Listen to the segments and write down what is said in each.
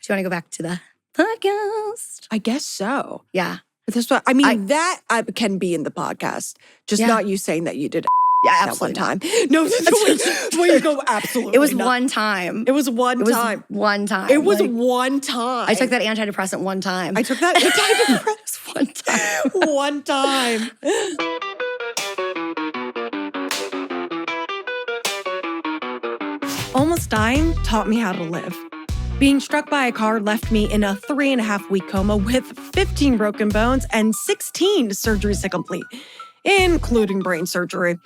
Do you want to go back to the podcast? I guess so. Yeah. That's what I mean. That can be in the podcast, just not you saying that you did. Yeah, that one absolutely time. No, where you go, absolutely. It was not. one time. It was one time. One time. It was one time. I took that antidepressant one time. I took that antidepressant one time. one time. Almost dying taught me how to live. Being struck by a car left me in a 3.5-week coma with 15 broken bones and 16 surgeries to complete, including brain surgery.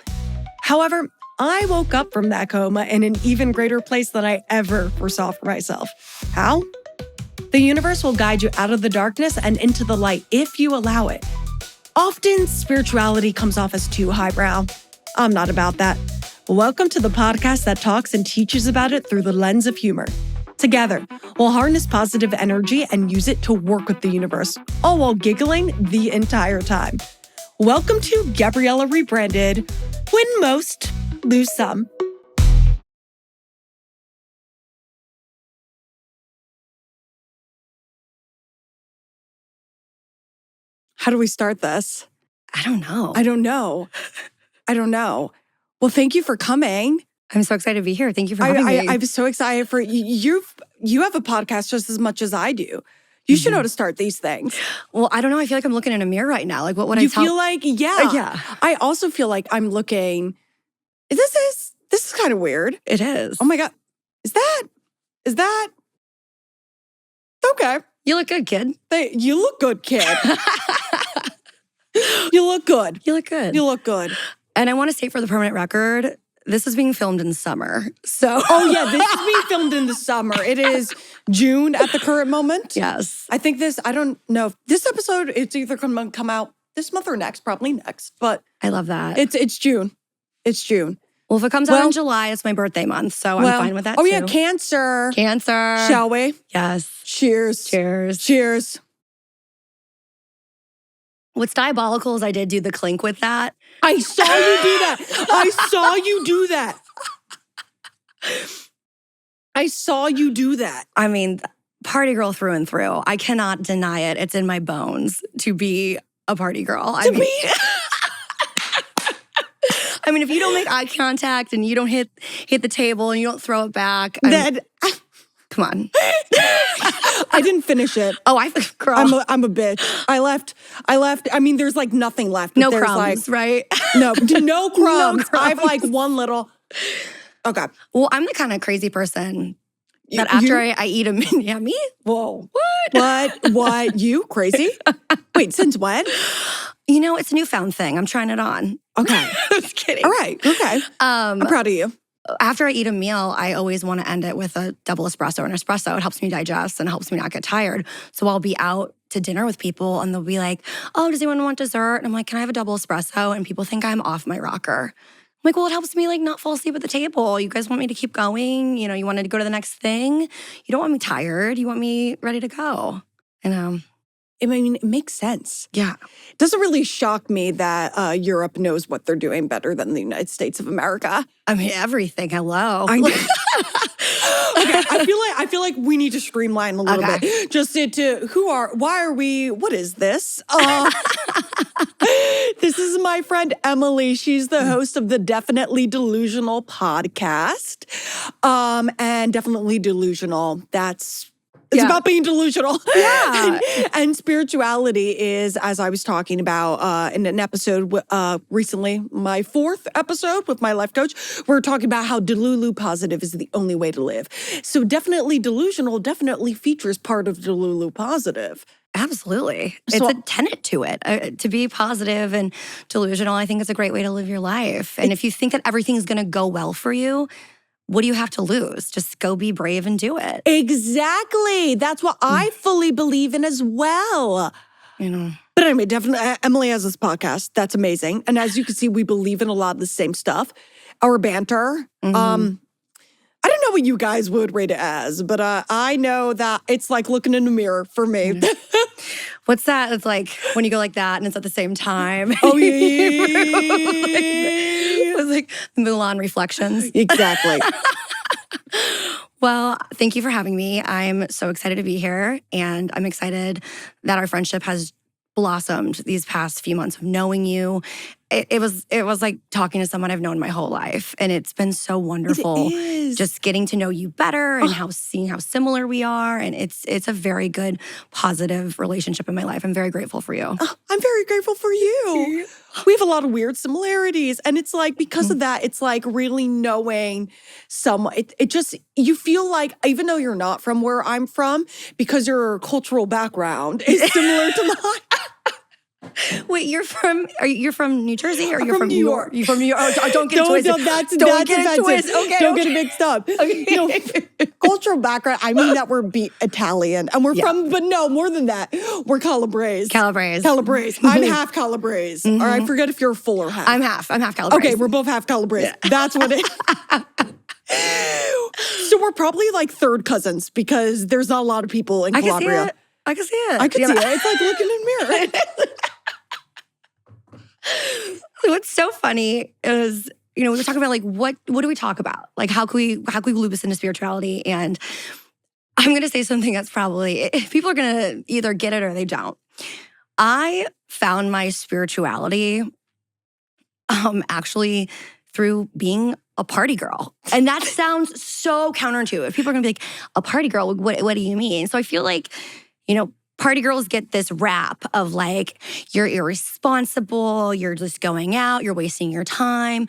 However, I woke up from that coma in an even greater place than I ever foresaw for myself. How? The universe will guide you out of the darkness and into the light if you allow it. Often, spirituality comes off as too highbrow. I'm not about that. Welcome to the podcast that talks and teaches about it through the lens of humor. Together, we'll harness positive energy and use it to work with the universe, all while giggling the entire time. Welcome to Gabriella Rebranded. Win most, lose some. How do we start this? I don't know. I don't know. Well, thank you for coming. I'm so excited to be here. Thank you for having me. I'm so excited for you. You have a podcast just as much as I do. You should know how to start these things. Well, I don't know. I feel like I'm looking in a mirror right now. Like, what would I tell? You feel like, yeah. Yeah. I also feel like I'm looking, this is kind of weird. It is. Oh my God. Is that? Okay. You look good, kid. You look good, kid. You look good. You look good. You look good. And I want to say for the permanent record, this is being filmed in summer. So, oh yeah, this is being filmed in the summer. It is June at the current moment. Yes. I think I don't know if this episode, it's either going to come out this month or next, probably next. But I love that. It's June. It's June. Well, if it comes out in July, it's my birthday month. So I'm fine with that too. Oh too. yeah, Cancer. Shall we? Yes. Cheers. Cheers. Cheers. What's diabolical is I did do the clink with that. I saw you do that. I saw you do that. I saw you do that. I mean, party girl through and through. I cannot deny it. It's in my bones to be a party girl. I mean, if you don't make eye contact and you don't hit the table and you don't throw it back, come on. I didn't finish it. Oh, girl. I'm a bitch. I left. I mean, there's like nothing left. No crumbs, right? No crumbs. No crumbs. I've like one little. Okay. Well, I'm the kind of crazy person that after I eat a mini, yeah, me? Whoa. What? You crazy? Wait, since when? You know, it's a newfound thing. I'm trying it on. Okay. Just kidding. All right. Okay. I'm proud of you. After I eat a meal, I always want to end it with a double espresso or an espresso. It helps me digest and helps me not get tired. So I'll be out to dinner with people and they'll be like, oh, does anyone want dessert? And I'm like, can I have a double espresso? And people think I'm off my rocker. I'm like, well, it helps me like not fall asleep at the table. You guys want me to keep going? You know, you wanted to go to the next thing. You don't want me tired. You want me ready to go. And I mean, it makes sense. Yeah. It doesn't really shock me that Europe knows what they're doing better than the United States of America. I mean, everything. Hello. I know. Okay, I feel like we need to streamline a little bit. Just into what is this? This is my friend Emily. She's the host of the Definitely Delusional podcast. And Definitely Delusional, it's about being delusional. Yeah. and spirituality is, as I was talking about in an episode recently, my 4th episode with my life coach, we're talking about how Delulu positive is the only way to live. So Definitely Delusional definitely features part of Delulu positive. Absolutely. It's a tenet to it. To be positive and delusional, I think it's a great way to live your life. And if you think that everything's going to go well for you, what do you have to lose? Just go be brave and do it. Exactly. That's what I fully believe in as well. You know. But anyway, definitely, Emily has this podcast. That's amazing. And as you can see, we believe in a lot of the same stuff. Our banter. I don't know what you guys would rate it as, but I know that it's like looking in the mirror for me. What's that? It's like when you go like that and it's at the same time. Oh, yeah. It was like Mulan reflections. Exactly. Well, thank you for having me. I'm so excited to be here, and I'm excited that our friendship has blossomed these past few months of knowing you. It was like talking to someone I've known my whole life, and it's been so wonderful It is. just getting to know you better and seeing how similar we are, and it's a very good positive relationship in my life. I'm very grateful for you. I'm very grateful for you. We have a lot of weird similarities. And it's like, because of that, it's like really knowing someone. It just, you feel like, even though you're not from where I'm from, because your cultural background is similar to mine. Wait, you're from New Jersey or I'm you're from New York? You're from New York. Oh, don't get it twisted. That's Don't get it offensive. twisted. Okay, Don't get it mixed up. Okay. Cultural background, I mean that we're Italian. And we're from, but no, more than that. We're Calabrese. Calabrese. I'm half Calabrese. Or I forget if you're full or half. I'm half Calabrese. Okay, we're both half Calabrese. Yeah. That's what it is. So we're probably like third cousins because there's not a lot of people in Calabria. I can see it. I can see it. It's like looking in a mirror. What's so funny is, we were talking about like what do we talk about? Like how can we loop this into spirituality? And I'm going to say something that's probably people are going to either get it or they don't. I found my spirituality actually through being a party girl. And that sounds so counterintuitive. People are going to be like, a party girl, what do you mean? So I feel like, party girls get this rap of like, you're irresponsible, you're just going out, you're wasting your time.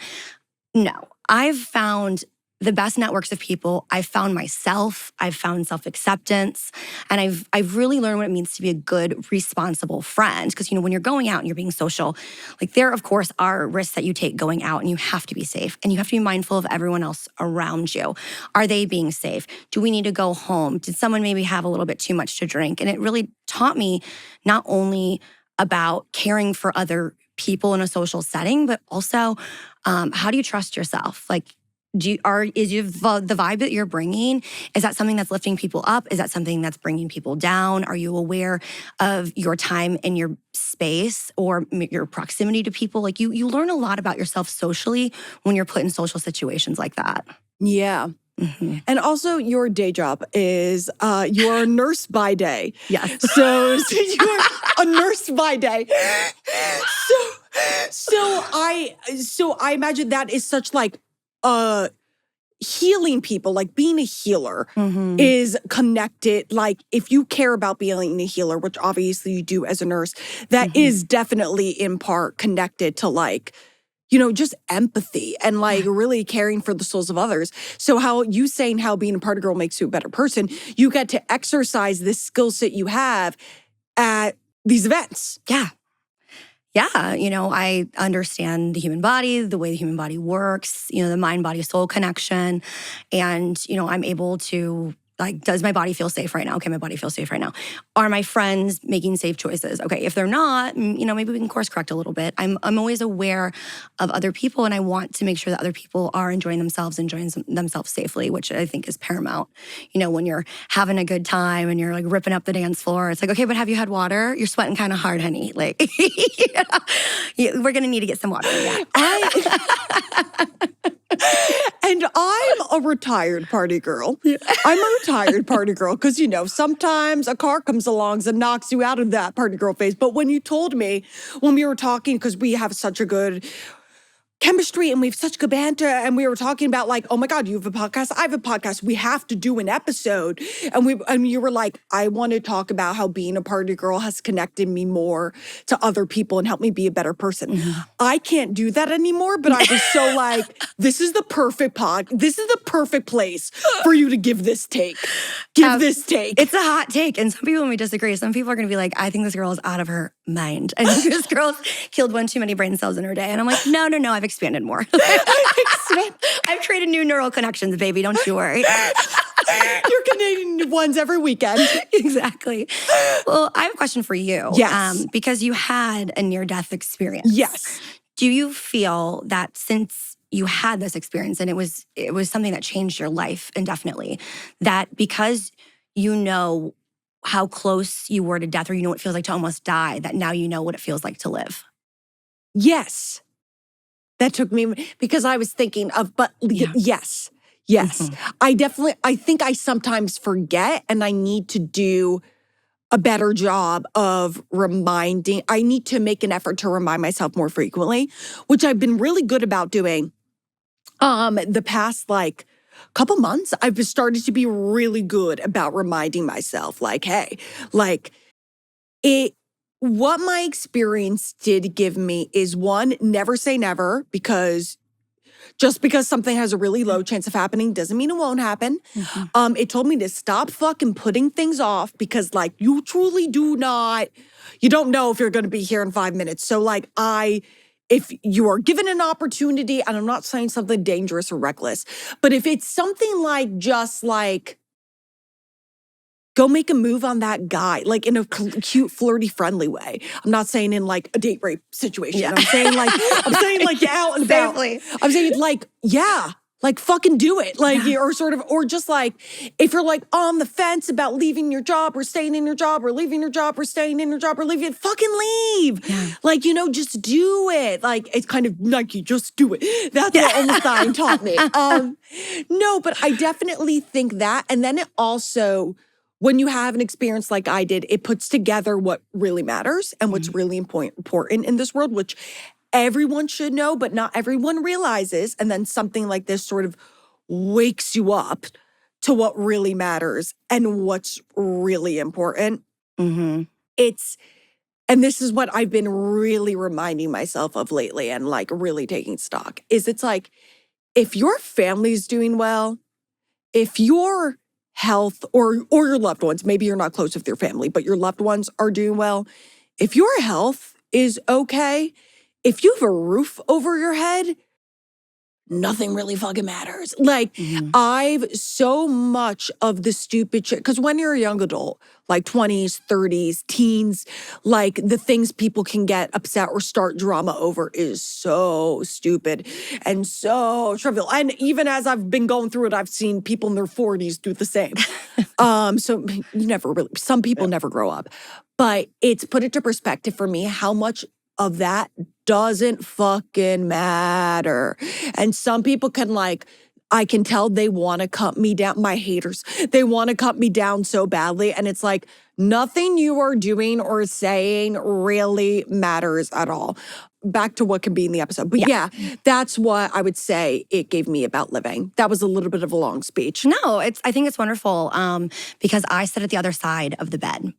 No, I've found the best networks of people. I've found myself. I've found self-acceptance. And I've really learned what it means to be a good, responsible friend. Because, when you're going out and you're being social, like there, of course, are risks that you take going out and you have to be safe. And you have to be mindful of everyone else around you. Are they being safe? Do we need to go home? Did someone maybe have a little bit too much to drink? And it really taught me not only about caring for other people in a social setting, but also how do you trust yourself? Like, the vibe that you're bringing, is that something that's lifting people up? Is that something that's bringing people down? Are you aware of your time and your space or your proximity to people? Like you learn a lot about yourself socially when you're put in social situations like that. Yeah. Mm-hmm. And also your day job is you're a nurse by day. Yes. So you're a nurse by day. So I imagine that is such like healing people, like being a healer is connected. Like if you care about being a healer, which obviously you do as a nurse, that is definitely in part connected to like, just empathy and like really caring for the souls of others. So how being a party girl makes you a better person, you get to exercise this skill set you have at these events. Yeah. Yeah, I understand the human body, the way the human body works, the mind-body-soul connection. And, I'm able to, like, does my body feel safe right now? Okay, my body feels safe right now. Are my friends making safe choices? Okay, if they're not, maybe we can course correct a little bit. I'm always aware of other people, and I want to make sure that other people are enjoying themselves safely, which I think is paramount. When you're having a good time and you're like ripping up the dance floor, it's like, okay, but have you had water? You're sweating kind of hard, honey. Like, we're gonna need to get some water. Yeah. And I'm a retired party girl. I'm a retired party girl because, sometimes a car comes along and knocks you out of that party girl phase. But when you told me, when we were talking, because we have such a good chemistry and we have such good banter, and we were talking about like, oh my God, you have a podcast, I have a podcast, we have to do an episode. And you were like, I want to talk about how being a party girl has connected me more to other people and helped me be a better person. I can't do that anymore, but I was so like, this is the perfect place for you to give this take. This take. It's a hot take, and some people may disagree. Some people are going to be like, I think this girl is out of her mind. I think this girl's killed one too many brain cells in her day. And I'm like, no, I've expanded more. I've created new neural connections, baby. Don't you worry. You're connecting new ones every weekend. Exactly. Well, I have a question for you. Yes. Because you had a near-death experience. Yes. Do you feel that since you had this experience and it was something that changed your life indefinitely, that because you know how close you were to death, or what it feels like to almost die, that now you know what it feels like to live? Yes. That took me, because I was thinking of, yes. Yes. I think I sometimes forget, and I need to do a better job of reminding. I need to make an effort to remind myself more frequently, which I've been really good about doing. The past like couple months, I've started to be really good about reminding myself, like, hey, like what my experience did give me is one, never say never, because just because something has a really low chance of happening doesn't mean it won't happen. It told me to stop fucking putting things off because like you truly do not, you don't know if you're going to be here in 5 minutes. So like if you are given an opportunity, and I'm not saying something dangerous or reckless, but if it's something like just like, go make a move on that guy, like in a cute, flirty, friendly way. I'm not saying in like a date rape situation. Yeah. I'm saying like get out and about. Safely. I'm saying like, yeah, like fucking do it. Like, or sort of, or just like, if you're like on the fence about leaving your job or staying in your job or leaving your job or staying in your job or leaving it, fucking leave. Yeah. Like, just do it. Like, it's kind of like, you just do it. That's what Einstein taught me. No, but I definitely think that. And then it also, when you have an experience like I did, it puts together what really matters and what's really important in this world, which everyone should know, but not everyone realizes. And then something like this sort of wakes you up to what really matters and what's really important. And this is what I've been really reminding myself of lately and like really taking stock, is it's like, if your family's doing well, if your health or your loved ones, maybe you're not close with your family, but your loved ones are doing well. If your health is okay, if you have a roof over your head, nothing really fucking matters. Like, I've so much of the stupid shit, because when you're a young adult, like 20s, 30s, teens, like the things people can get upset or start drama over is so stupid and so trivial. And even as I've been going through it, I've seen people in their 40s do the same. So you never really, some people never grow up. But it's put into perspective for me how much of that doesn't fucking matter. And some people can like, I can tell they want to cut me down. My haters, they want to cut me down so badly. And it's like, nothing you are doing or saying really matters at all. Back to what can be in the episode. But yeah, that's what I would say it gave me about living. That was a little bit of a long speech. No, I think it's wonderful because I sit at the other side of the bed.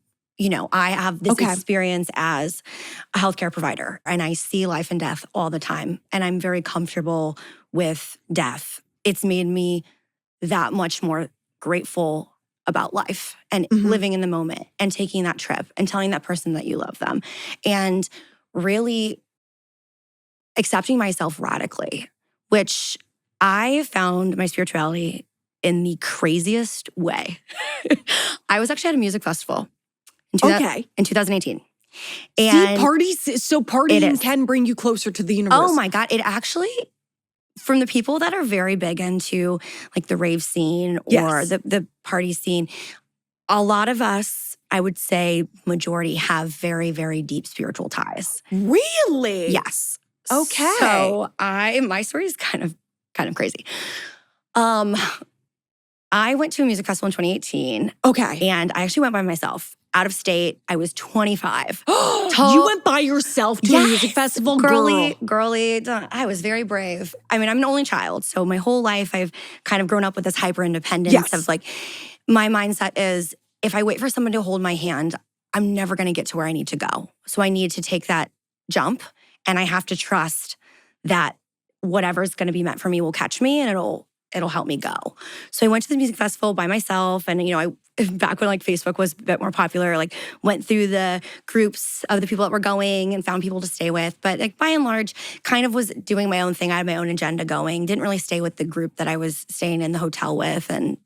I have this experience as a healthcare provider, and I see life and death all the time, and I'm very comfortable with death. It's made me that much more grateful about life and living in the moment and taking that trip and telling that person that you love them and really accepting myself radically, which I found my spirituality in the craziest way. I was actually at a music festival in 2018. And partying can bring you closer to the universe. Oh my God. It actually, from the people that are very big into like the rave scene or the party scene, a lot of us, I would say majority, have very, very deep spiritual ties. Really? Yes. Okay. So my story is kind of crazy. I went to a music festival in 2018. Okay. And I actually went by myself. Out of state. I was 25. You went by yourself to a music festival? Girly. I was very brave. I mean, I'm an only child. So my whole life, I've kind of grown up with this hyper independence of like, my mindset is if I wait for someone to hold my hand, I'm never going to get to where I need to go. So I need to take that jump, and I have to trust that whatever's going to be meant for me will catch me, and it'll help me go. So I went to the music festival by myself, and back when like Facebook was a bit more popular, like went through the groups of the people that were going and found people to stay with. But like by and large, kind of was doing my own thing. I had my own agenda going. Didn't really stay with the group that I was staying in the hotel with, and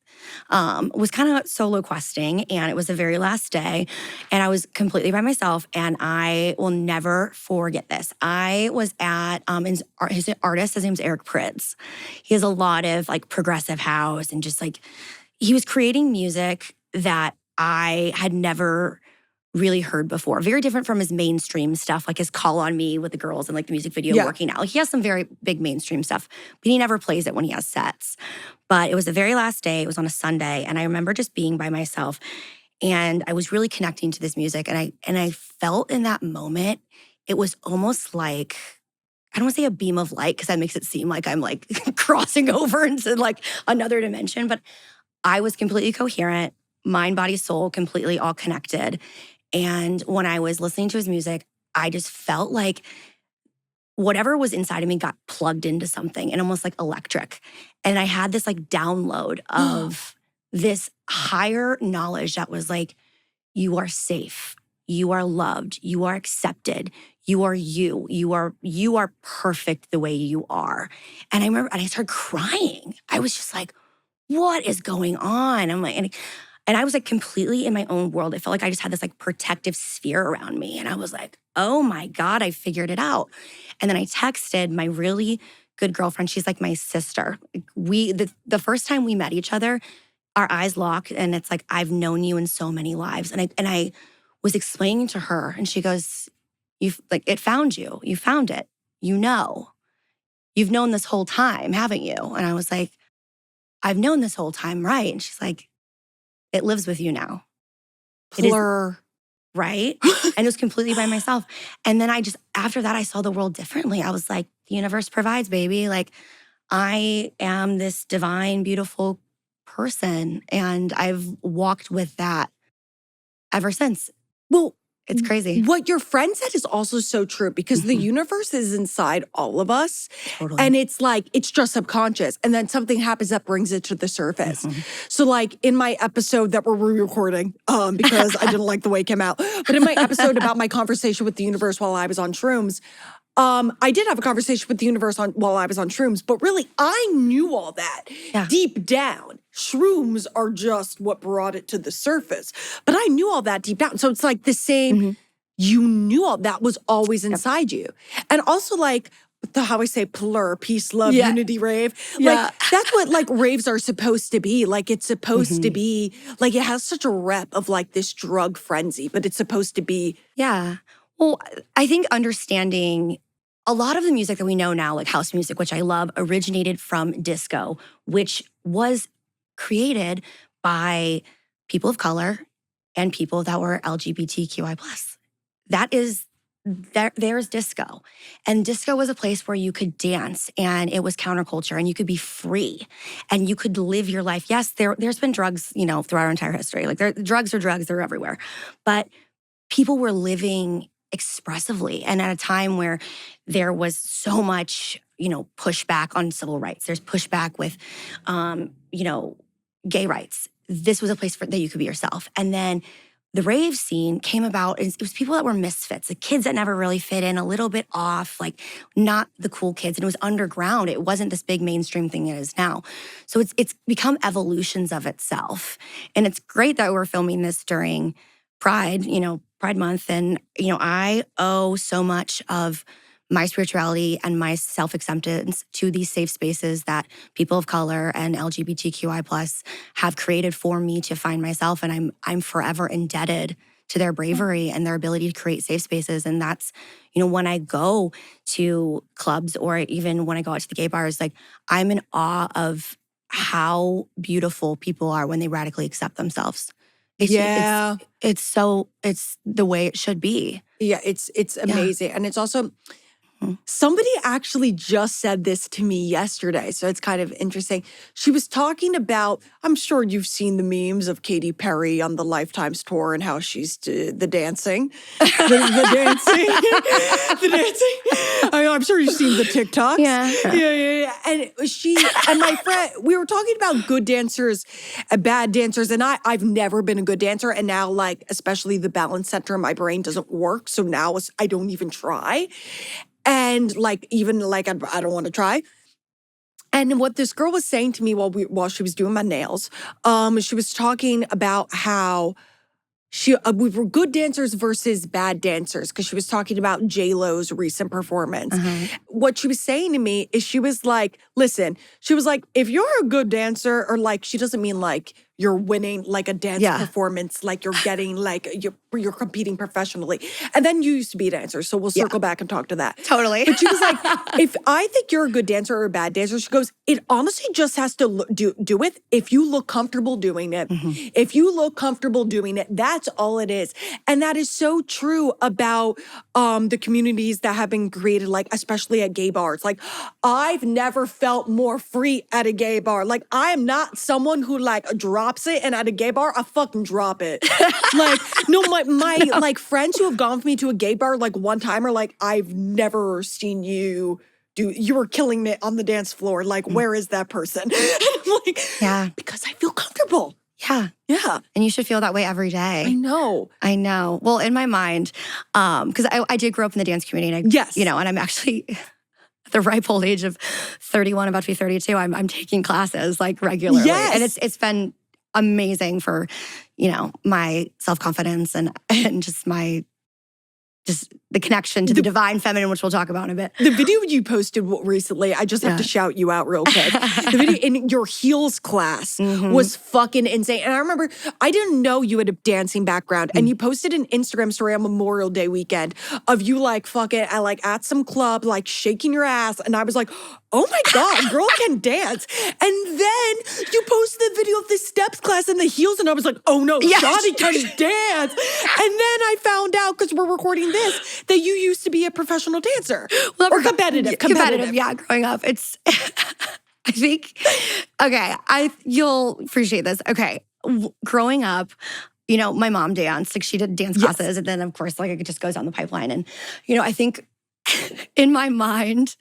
was kind of solo questing. And it was the very last day, and I was completely by myself. And I will never forget this. I was at his artist. His name's Eric Prydz. He has a lot of like progressive house and just like he was creating music that I had never really heard before. Very different from his mainstream stuff, like his Call on Me with the girls and like the music video working out. Like, he has some very big mainstream stuff, but he never plays it when he has sets. But it was the very last day. It was on a Sunday. And I remember just being by myself. And I was really connecting to this music. And I felt in that moment, it was almost like, I don't want to say a beam of light because that makes it seem like I'm like crossing over into like another dimension. But I was completely coherent, mind, body, soul, completely all connected. And when I was listening to his music, I just felt like whatever was inside of me got plugged into something and almost like electric. And I had this like download of this higher knowledge that was like, you are safe, you are loved, you are accepted, you are you, you are perfect the way you are. And I remember, and I started crying. I was just like, what is going on? I'm like, and I was like completely in my own world. It felt like I just had this like protective sphere around me. And I was like, oh my God, I figured it out. And then I texted my really good girlfriend. She's like my sister. The first time we met each other, our eyes locked. And it's like, I've known you in so many lives. And I was explaining to her and she goes, it found you. You found it. You know. You've known this whole time, haven't you? And I was like, I've known this whole time, right? And she's like, it lives with you now. Plur. Right? And it was completely by myself. And then after that, I saw the world differently. I was like, the universe provides, baby. Like, I am this divine, beautiful person. And I've walked with that ever since. Well, it's crazy. What your friend said is also so true because the universe is inside all of us. Totally. And it's like, it's just subconscious. And then something happens that brings it to the surface. So like in my episode that we're re-recording, because I didn't like the way it came out, but in my episode about my conversation with the universe while I was on shrooms, I did have a conversation with the universe while I was on shrooms, but really I knew all that deep down. Shrooms are just what brought it to the surface. But I knew all that deep down. So it's like the same, you knew all that was always inside you. And also like, how I say Plur, peace, love, unity, rave. Like that's what like raves are supposed to be. Like it's supposed to be, like it has such a rep of like this drug frenzy, but it's supposed to be. Yeah. Well, I think understanding a lot of the music that we know now, like house music, which I love, originated from disco, which was created by people of color and people that were LGBTQI+. There's disco. And disco was a place where you could dance and it was counterculture and you could be free and you could live your life. Yes, there's been drugs, throughout our entire history. Like drugs are drugs, they're everywhere. But people were living expressively and at a time where there was so much, pushback on civil rights. There's pushback with, gay rights. This was a place that you could be yourself. And then the rave scene came about, and it was people that were misfits, the kids that never really fit in, a little bit off, like not the cool kids. And it was underground. It wasn't this big mainstream thing it is now. So it's become evolutions of itself. And it's great that we're filming this during Pride, Pride Month. And, I owe so much of my spirituality and my self-acceptance to these safe spaces that people of color and LGBTQI+ have created for me to find myself. And I'm forever indebted to their bravery and their ability to create safe spaces. And that's, when I go to clubs or even when I go out to the gay bars, like I'm in awe of how beautiful people are when they radically accept themselves. It's the way it should be. Yeah, it's amazing. And it's also, somebody actually just said this to me yesterday, so it's kind of interesting. She was talking about, I'm sure you've seen the memes of Katy Perry on the Lifetimes tour and how she's the dancing. the dancing. The dancing. I'm sure you've seen the TikToks. Yeah. And she and my friend, we were talking about good dancers and bad dancers, and I've never been a good dancer, and now like, especially the balance center in my brain doesn't work, so now I don't even try. And like, even like, I don't want to try. And what this girl was saying to me while she was doing my nails, she was talking about how we were good dancers versus bad dancers, because she was talking about J-Lo's recent performance. What she was saying to me is she was like, listen, she was like, if you're a good dancer, or like, she doesn't mean like you're winning like a dance performance, like you're getting like you're competing professionally. And then you used to be a dancer, so we'll circle back and talk to that. Totally. But she was like, if I think you're a good dancer or a bad dancer, she goes, it honestly just has to do with if you look comfortable doing it. Mm-hmm. If you look comfortable doing it, that's all it is. And that is so true about the communities that have been created, like especially at gay bars. Like I've never felt more free at a gay bar. Like I am not someone who like drops it, and at a gay bar, I fucking drop it. Like, no, my like friends who have gone with me to a gay bar like one time are like, I've never seen you do, you were killing it on the dance floor. Like, where is that person? And I'm like, yeah, because I feel comfortable. Yeah. Yeah. And you should feel that way every day. I know. Well, in my mind, because I did grow up in the dance community, and and I'm actually at the ripe old age of 31, about to be 32, I'm taking classes like regularly. Yes. And it's been amazing for, my self-confidence and just the connection to the divine feminine, which we'll talk about in a bit. The video you posted recently, I just have to shout you out real quick. The video in your heels class was fucking insane. And I remember, I didn't know you had a dancing background. And you posted an Instagram story on Memorial Day weekend of you like fucking at some club, like shaking your ass. And I was like, oh my God, girl can dance. And then you posted the video of the steps class in the heels. And I was like, oh no, Shawty can dance. And then I found out, because we're recording this, that you used to be a professional dancer. Well, or competitive. Yeah, growing up. It's, I think, okay, you'll appreciate this. Okay, growing up, my mom danced. Like she did dance classes. And then, of course, like it just goes down the pipeline. And, I think in my mind,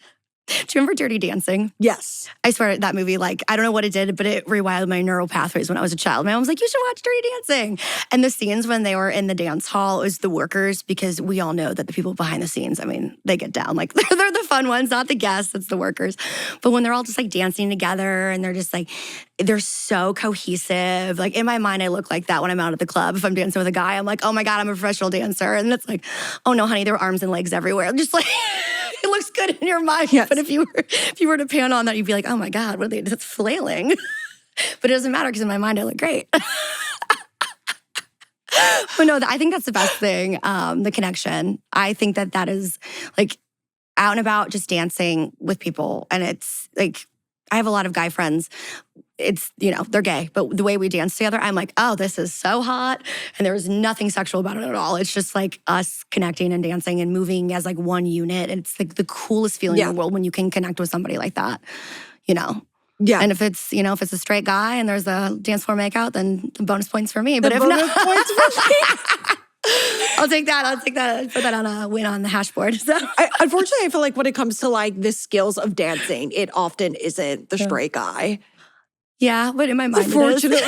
do you remember Dirty Dancing? Yes. I swear that movie, like, I don't know what it did, but it rewilded my neural pathways when I was a child. My mom was like, you should watch Dirty Dancing. And the scenes when they were in the dance hall, it was the workers, because we all know that the people behind the scenes, I mean, they get down. Like, they're the fun ones, not the guests, it's the workers. But when they're all just like dancing together and they're just like, they're so cohesive. Like in my mind, I look like that when I'm out at the club. If I'm dancing with a guy, I'm like, oh my God, I'm a professional dancer. And it's like, oh no, honey, there are arms and legs everywhere. Just like, it looks good in your mind. Yes. But if you were to pan on that, you'd be like, oh my God, what are they, that's flailing. But it doesn't matter, because in my mind, I look great. But no, I think that's the best thing, the connection. I think that is like out and about, just dancing with people. And it's like, I have a lot of guy friends. It's, they're gay, but the way we dance together, I'm like, oh, this is so hot. And there's nothing sexual about it at all. It's just like us connecting and dancing and moving as like one unit. And it's like the coolest feeling in the world when you can connect with somebody like that, Yeah. And if it's, if it's a straight guy and there's a dance floor makeout, then bonus points for me. But if not, points for me. I'll take that. Put that on a win on the hashboard. So. Unfortunately, I feel like when it comes to like the skills of dancing, it often isn't the straight guy. Yeah, but in my mind, unfortunately.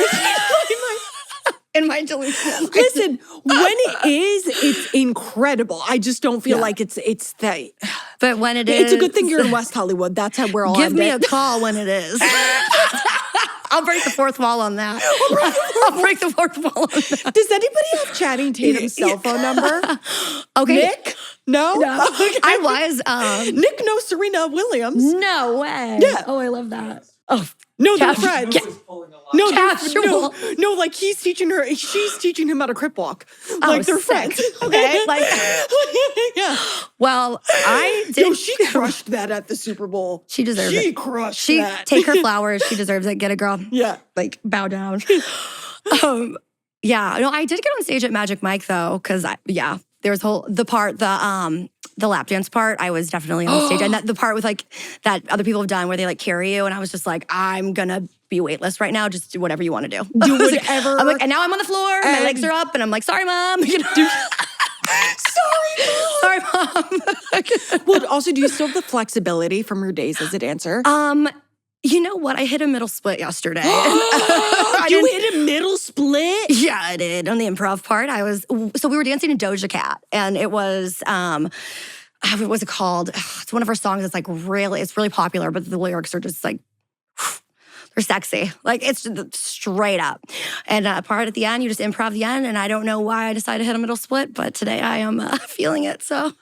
In my delusion. Listen, when it is, it's incredible. I just don't feel like it's that. But when it is, it's a good thing you're in West Hollywood. That's how we're all. Give me a call when it is. I'll break the fourth wall on that. I'll break the fourth wall on that. Does anybody have Channing Tatum's cell phone number? Okay. Nick? No? Okay. I was. Nick knows Serena Williams. No way. Yeah. Oh, I love that. Oh, no, they're friends. No, like she's teaching him how to crip walk. Like they're friends. Okay. Like, yeah. Well, I did. No, she crushed that at the Super Bowl. She deserves it. She crushed that. Take her flowers. She deserves it. Get a girl. Yeah. Like, bow down. Yeah. No, I did get on stage at Magic Mike though, because there was the lap dance part, I was definitely on stage. And the part with like that other people have done where they like carry you. And I was just like, I'm gonna be weightless right now. Just do whatever you want to do. Do whatever. I'm like, and now I'm on the floor. My legs are up. And I'm like, sorry, Mom. Sorry, Mom. Well, also, do you still have the flexibility from your days as a dancer? You know what? I hit a middle split yesterday. You hit a middle split? Yeah, I did. On the improv part, so we were dancing to Doja Cat, and it was, what was it called? It's one of her songs that's like it's really popular, but the lyrics are just like, they're sexy. Like it's straight up. And part at the end, you just improv the end, and I don't know why I decided to hit a middle split, but today I am feeling it, so.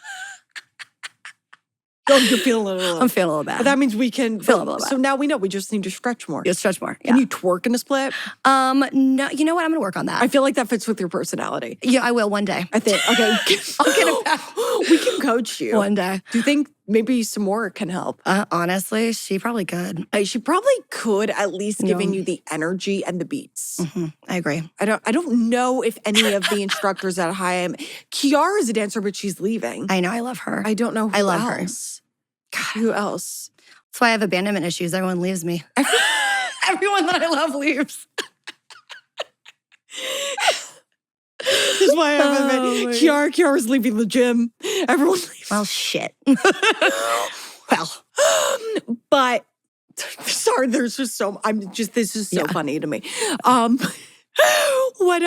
Oh, you're feeling a little. I'm feeling a little bad. But that means we can Feel a little So bad. now we know we just need to stretch more. You stretch more. Can Yeah. you twerk in a split? No, you know what? I'm gonna work on that. I feel like that fits with your personality. Yeah, I will one day. I think. Okay. I'll get it back. We can coach you. One day. Do you think maybe some more can help? Honestly, she probably could. She probably could, at least giving you the energy and the beats. I agree. I don't know if any of the instructors at High Am. Kiara is a dancer, but she's leaving. I know. I love her. I don't know who I love her. else. God, who else? That's why I have abandonment issues. Everyone leaves me. Everyone that I love leaves. This is why I haven't Kiara's leaving the gym. Everyone leaves. Well, shit. Well, but sorry, there's just so this is so funny to me. What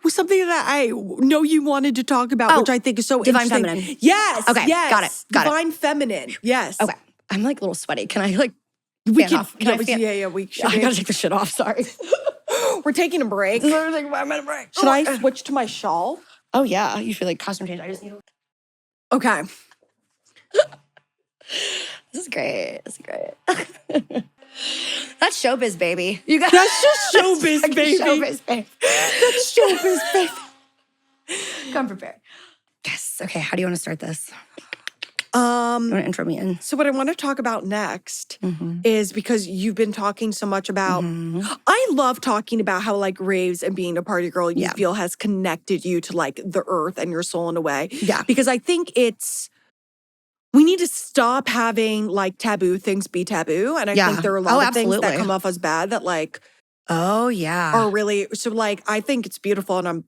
was something that I know you wanted to talk about, which I think is so Divine interesting. Feminine. Yes. Okay, yes. got it. Divine Feminine. Yes. okay. I'm like a little sweaty. Can I like We fan can. off? Can I fan? Yeah. We should. I gotta take the shit off. Sorry. We're taking a break. This is what I'm taking 5 minute break. Should I switch to my shawl? Oh yeah. You feel like costume change. I just need to. Okay. This is great. This is great. That's showbiz, baby. You got That's just showbiz, That's baby. Showbiz, baby. That's showbiz, baby. Come prepared. Yes. Okay. How do you want to start this? Um. You want to intro me in? So what I want to talk about next is because you've been talking so much about, I love talking about how like raves and being a party girl you feel has connected you to like the earth and your soul in a way. Yeah. Because I think we need to stop having like taboo things be taboo. And I think there are a lot of things that absolutely. come off as bad that like Oh yeah. are really, so like I think it's beautiful and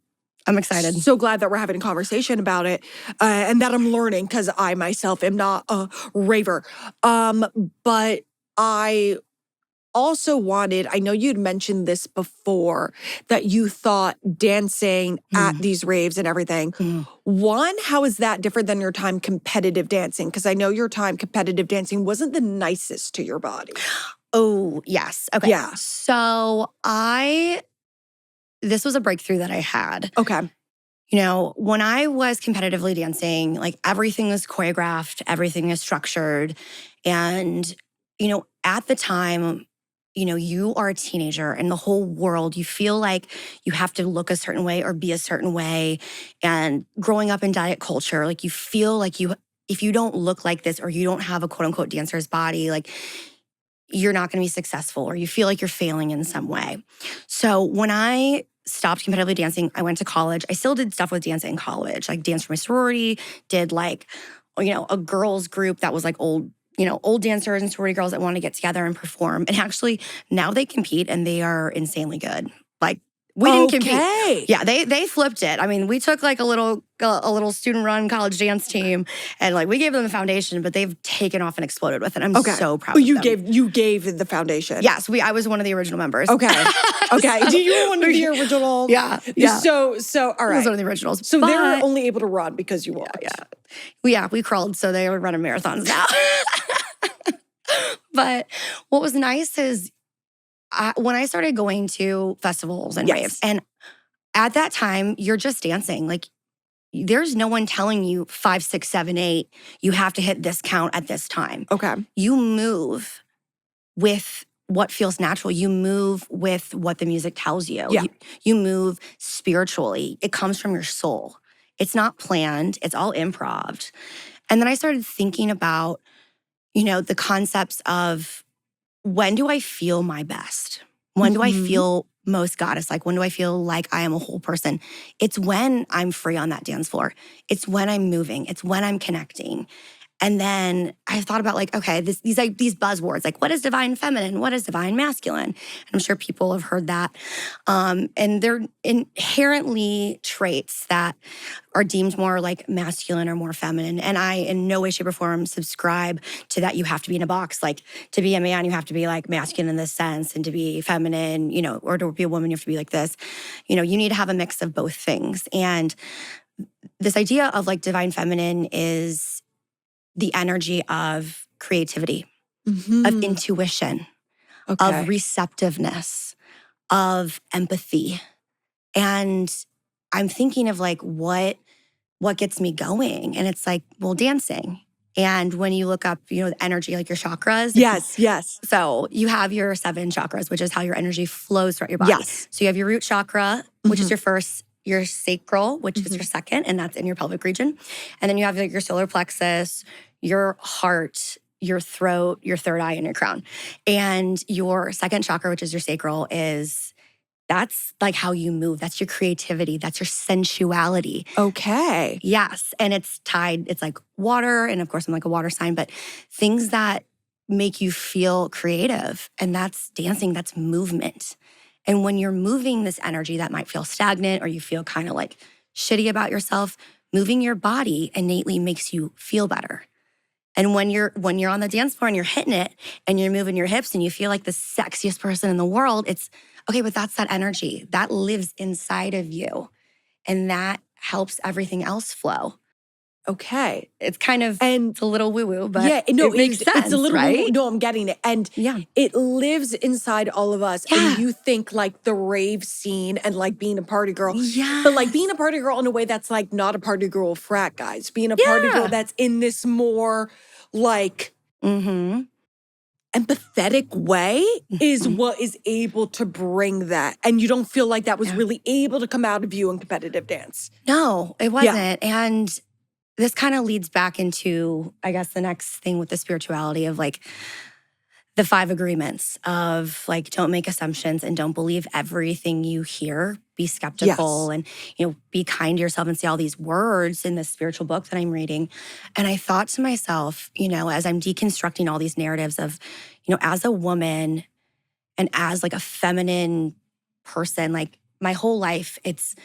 I'm excited. so glad that we're having a conversation about it and that I'm learning because I myself am not a raver. But I also wanted, I know you'd mentioned this before, that you thought dancing at these raves and everything. One, how is that different than your time competitive dancing? Because I know your time competitive dancing wasn't the nicest to your body. Oh, yes. Okay. Yeah. So this was a breakthrough that I had. Okay. You know, when I was competitively dancing, like everything was choreographed, everything is structured. And, you know, at the time, you know, you are a teenager and the whole world, you feel like you have to look a certain way or be a certain way. And growing up in diet culture, like you feel like if you don't look like this or you don't have a quote unquote dancer's body, like you're not going to be successful or you feel like you're failing in some way. So when I stopped competitively dancing, I went to college. I still did stuff with dance in college, like dance for my sorority, did like, you know, a girls group that was like old dancers and sorority girls that want to get together and perform. And actually now they compete and they are insanely good. Like we didn't compete. Yeah, they flipped it. I mean, we took like a little student-run college dance team, and like we gave them the foundation, but they've taken off and exploded with it. I'm so proud. But of them. you gave the foundation. Yes, I was one of the original members. Okay. Okay. So, You were one of the original. Yeah. So all I right. was one of the originals. So but, they're only able to run because you walked. Yeah, we crawled, so they were running marathons now. But what was nice is when I started going to festivals and raves, and at that time, you're just dancing. Like, there's no one telling you 5, 6, 7, 8, you have to hit this count at this time. Okay. You move with what feels natural. You move with what the music tells you. Yeah. You move spiritually. It comes from your soul. It's not planned. It's all improv. And then I started thinking about, you know, the concepts of when do I feel my best? When do I feel most goddess-like? When do I feel like I am a whole person? It's when I'm free on that dance floor. It's when I'm moving. It's when I'm connecting. And then I thought about like, okay, these buzzwords, like what is divine feminine? What is divine masculine? And I'm sure people have heard that. And they're inherently traits that are deemed more like masculine or more feminine. And I, in no way, shape, or form, subscribe to that you have to be in a box. Like to be a man, you have to be like masculine in this sense, and to be feminine, you know, or to be a woman, you have to be like this. You know, you need to have a mix of both things. And this idea of like divine feminine is the energy of creativity, of intuition, of receptiveness, of empathy. And I'm thinking of like what gets me going. And it's like, well, dancing. And when you look up, the energy, like your chakras. Yes. So you have your 7 chakras, which is how your energy flows throughout your body. Yes. So you have your root chakra, which is your first, your sacral, which is your second, and that's in your pelvic region. And then you have like your solar plexus, your heart, your throat, your third eye, and your crown. And your second chakra, which is your sacral, that's like how you move. That's your creativity. That's your sensuality. Okay. Yes. And it's tied, it's like water. And of course, I'm like a water sign, but things that make you feel creative. And that's dancing, that's movement. And when you're moving this energy that might feel stagnant or you feel kind of like shitty about yourself, moving your body innately makes you feel better. And when you're on the dance floor and you're hitting it and you're moving your hips and you feel like the sexiest person in the world, it's okay, but that's that energy that lives inside of you. And that helps everything else flow. Okay. It's kind of, and it's a little woo-woo, but yeah, no, it makes sense, it's a little right? woo-woo. No, I'm getting it. And it lives inside all of us. Yeah. And you think like the rave scene and like being a party girl. Yeah. But like being a party girl in a way that's like not a party girl frat guys. Being a party girl that's in this more like empathetic way is what is able to bring that. And you don't feel like that was really able to come out of you in competitive dance. No, it wasn't. And this kind of leads back into, I guess, the next thing with the spirituality of like the 5 agreements of like, don't make assumptions and don't believe everything you hear. Be skeptical and, be kind to yourself and say all these words in this spiritual book that I'm reading. And I thought to myself, as I'm deconstructing all these narratives of, as a woman and as like a feminine person, like my whole life, it's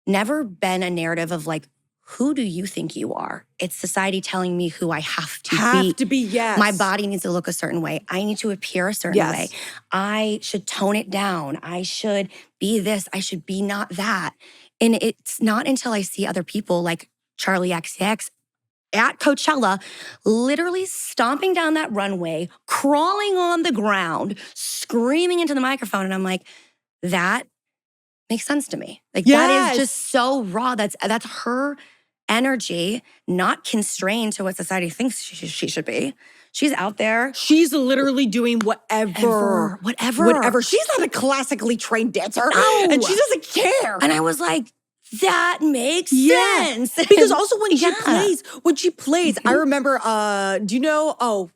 never been a narrative of like, who do you think you are? It's society telling me who I have to be. Yes. My body needs to look a certain way. I need to appear a certain way. I should tone it down. I should be this. I should be not that. And it's not until I see other people like Charlie XCX at Coachella, literally stomping down that runway, crawling on the ground, screaming into the microphone. And I'm like, that makes sense to me. Like that is just so raw. That's her energy, not constrained to what society thinks she should be. She's out there. She's literally doing whatever. She's not a classically trained dancer. No. And she doesn't care. And I was like, that makes sense. Because also when she plays, I remember, do you know,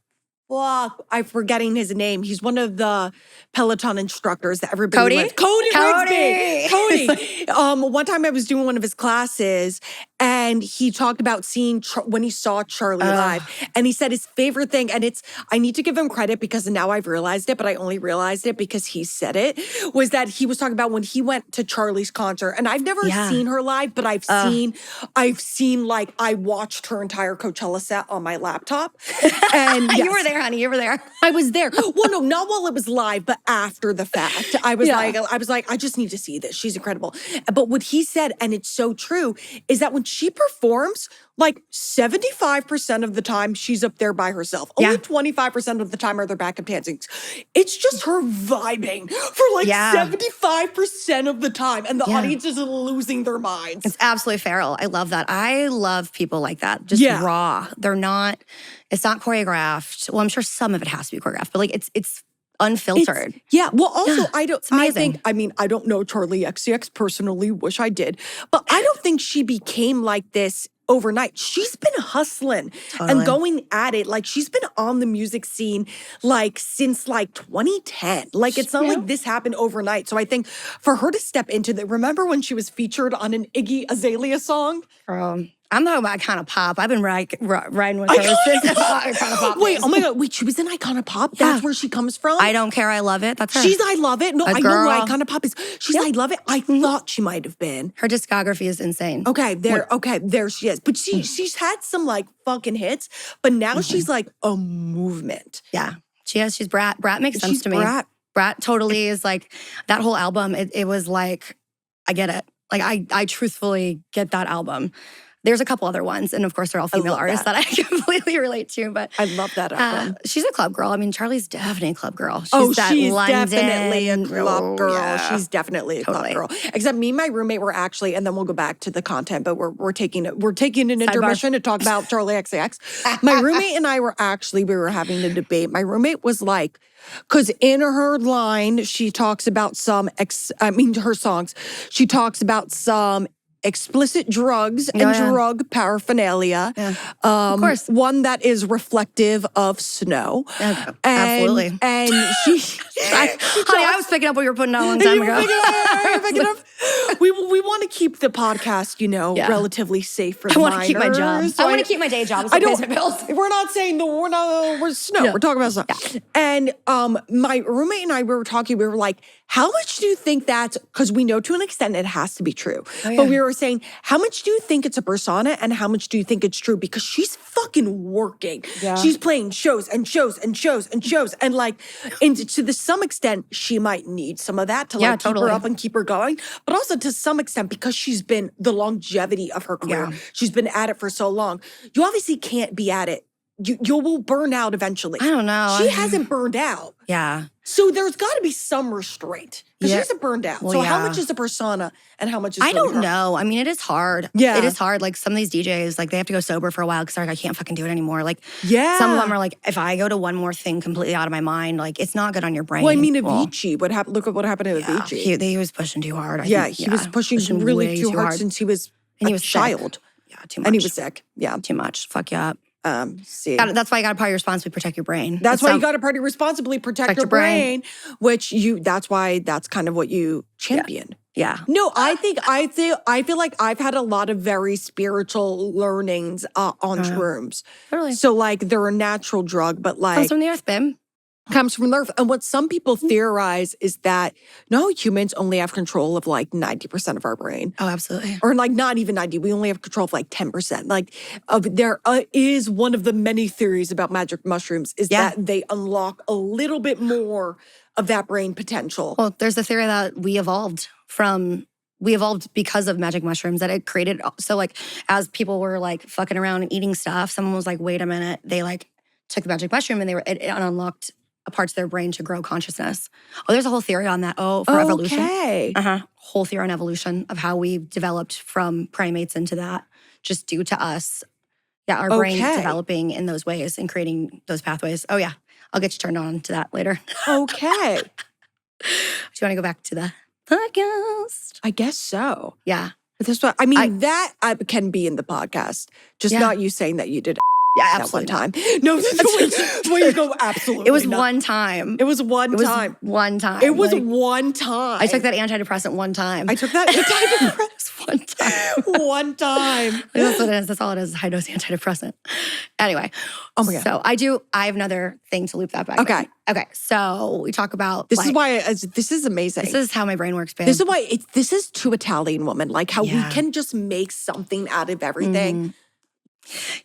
I'm forgetting his name. He's one of the Peloton instructors that everybody loves. Cody Rigsby. One time I was doing one of his classes and he talked about seeing when he saw Charlie live. And he said his favorite thing, and I need to give him credit because now I've realized it, but I only realized it because he said it, was that he was talking about when he went to Charlie's concert. And I've never seen her live, but I've seen like, I watched her entire Coachella set on my laptop. And you were there, honey. You were there. I was there. Well, no, not while it was live, but after the fact. I was like, I just need to see this. She's incredible. But what he said, and it's so true, is that when she performs, like 75% of the time she's up there by herself. Only 25% of the time are there backup dancing. It's just her vibing for like 75% of the time. And the audience is losing their minds. It's absolutely feral. I love that. I love people like that. Just raw. It's not choreographed. Well, I'm sure some of it has to be choreographed, but like it's unfiltered. Well, also, I don't know Charlie XCX personally, wish I did, but I don't think she became like this overnight. She's been hustling and going at it. Like she's been on the music scene like since like 2010. Like it's not like this happened overnight. So I think for her to step into that, remember when she was featured on an Iggy Azalea song? I'm talking about Icona Pop. I've been riding with her since Icona Pop. Wait, oh my God. Wait, she was in Icona Pop? That's where she comes from? I don't care. I love it. That's her. She's I love it. No, I know who Icona Pop is. She's I love it. I thought she might have been. Her discography is insane. Okay, there she is. But she's had some like fucking hits, but now she's like a movement. Yeah, she has. She's Brat. Brat makes sense to me. Brat totally is like, that whole album, it was like, I get it. Like I truthfully get that album. There's a couple other ones. And of course, they're all female artists that I completely relate to. But I love that album. She's a club girl. I mean, Charlie's definitely a club girl. She's She's London, definitely a club girl. Yeah. She's definitely a club girl. Except me and my roommate were actually, and then we'll go back to the content, but we're taking an intermission to talk about Charlie XCX. My roommate and I were having a debate. My roommate was like, because in her line, she talks about her songs, she talks about some explicit drugs and drug paraphernalia. Yeah. Of course. One that is reflective of snow. Absolutely. And she... Honey, I was picking up what you were putting on a long time ago. We want to keep the podcast, relatively safe for the minors. I want to keep my job. I want to keep my day job. So we're not saying we're snow. Yeah. We're talking about snow. Yeah. And my roommate and I, we were talking, we were like, how much do you think that's, because we know to an extent it has to be true. Oh, yeah. But we were saying, how much do you think it's a persona and how much do you think it's true? Because she's fucking working. Yeah. She's playing shows and shows and shows and shows. And like, and to some extent, she might need some of that to keep her up and keep her going. But also to some extent, because she's been the longevity of her career. Yeah. She's been at it for so long. You obviously can't be at it. You will burn out eventually. I don't know. She hasn't burned out. Yeah. So there's got to be some restraint because she hasn't burned out. Well, so how much is the persona and how much is I don't know. I mean, it is hard. Yeah. It is hard. Like some of these DJs, like they have to go sober for a while because they're like, I can't fucking do it anymore. Like some of them are like, if I go to one more thing completely out of my mind, like it's not good on your brain. Well, I mean, Avicii. Look at what happened to Avicii. He was pushing too hard. He was pushing really too hard since he was a child. Yeah, too much. And he was sick. Yeah. Too much. Fuck you up. That's why you got to party responsibly, protect your brain. That's why you got to party responsibly, protect your brain, that's why that's kind of what you champion. Yeah. No, I feel like I've had a lot of very spiritual learnings on shrooms. Totally. So like they're a natural drug, but like comes from the earth, babe. Comes from the earth. And what some people theorize is that no, humans only have control of like 90% of our brain. Oh, absolutely. Or like not even 90. We only have control of like 10%. Like there is one of the many theories about magic mushrooms is that they unlock a little bit more of that brain potential. Well, there's the theory that we evolved because of magic mushrooms, that it created. So like as people were like fucking around and eating stuff, someone was like, wait a minute. They like took the magic mushroom and it unlocked parts of their brain to grow consciousness. Oh, there's a whole theory on that. Oh, for evolution. Whole theory on evolution of how we developed from primates into that, just due to us. Yeah, our brain developing in those ways and creating those pathways. Oh yeah, I'll get you turned on to that later. Okay. Do you want to go back to the podcast? I guess so. Yeah. But that's what I mean. That can be in the podcast, just not you saying that you did. Yeah, absolutely. That one time. No, where you go, absolutely. It was one time. It was one time. One time. It was one time. I took that antidepressant one time. I took that antidepressant one time. One time. That's what it is. That's all it is. High dose antidepressant. Anyway. Oh my God. So I have another thing to loop that back. Okay. Okay. So we talk about this is why this is amazing. This is how my brain works, babe. This is why this is true Italian woman. Like how we can just make something out of everything. Mm-hmm.